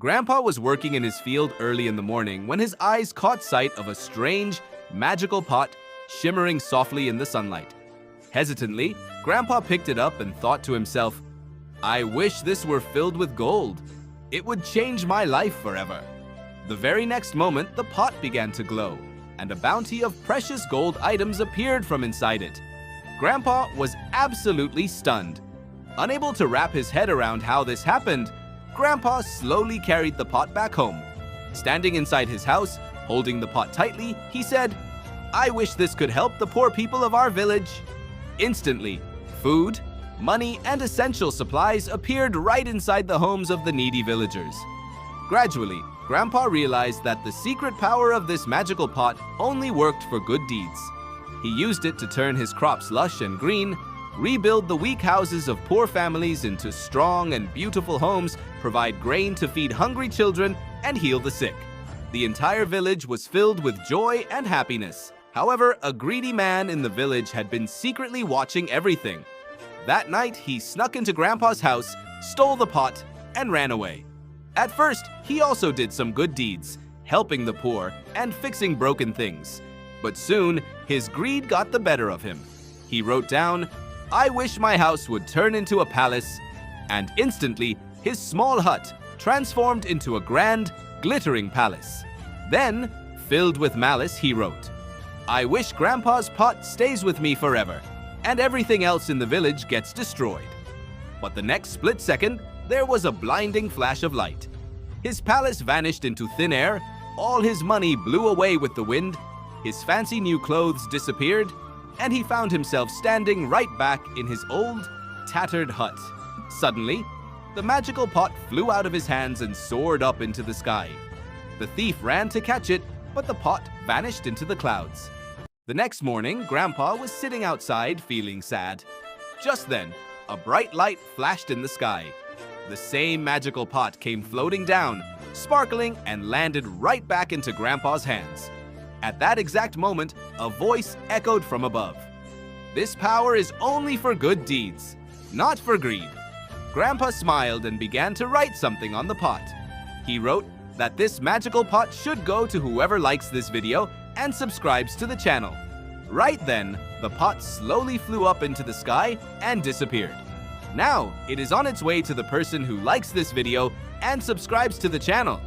Grandpa was working in his field early in the morning when his eyes caught sight of a strange, magical pot shimmering softly in the sunlight. Hesitantly, Grandpa picked it up and thought to himself, "I wish this were filled with gold. It would change my life forever." The very next moment, the pot began to glow, and a bounty of precious gold items appeared from inside it. Grandpa was absolutely stunned. Unable to wrap his head around how this happened, Grandpa slowly carried the pot back home. Standing inside his house, holding the pot tightly, he said, "I wish this could help the poor people of our village." Instantly, food, money, and essential supplies appeared right inside the homes of the needy villagers. Gradually, Grandpa realized that the secret power of this magical pot only worked for good deeds. He used it to turn his crops lush and green, rebuild the weak houses of poor families into strong and beautiful homes, provide grain to feed hungry children, and heal the sick. The entire village was filled with joy and happiness. However, a greedy man in the village had been secretly watching everything. That night, he snuck into Grandpa's house, stole the pot, and ran away. At first, he also did some good deeds, helping the poor and fixing broken things. But soon, his greed got the better of him. He wrote down, "I wish my house would turn into a palace," and instantly, his small hut transformed into a grand, glittering palace. Then, filled with malice, he wrote, "I wish Grandpa's pot stays with me forever, and everything else in the village gets destroyed." But the next split second, there was a blinding flash of light. His palace vanished into thin air, all his money blew away with the wind, his fancy new clothes disappeared, and he found himself standing right back in his old, tattered hut. Suddenly, the magical pot flew out of his hands and soared up into the sky. The thief ran to catch it, but the pot vanished into the clouds. The next morning, Grandpa was sitting outside feeling sad. Just then, a bright light flashed in the sky. The same magical pot came floating down, sparkling, and landed right back into Grandpa's hands. At that exact moment, a voice echoed from above. "This power is only for good deeds, not for greed." Grandpa smiled and began to write something on the pot. He wrote that this magical pot should go to whoever likes this video and subscribes to the channel. Right then, the pot slowly flew up into the sky and disappeared. Now, it is on its way to the person who likes this video and subscribes to the channel.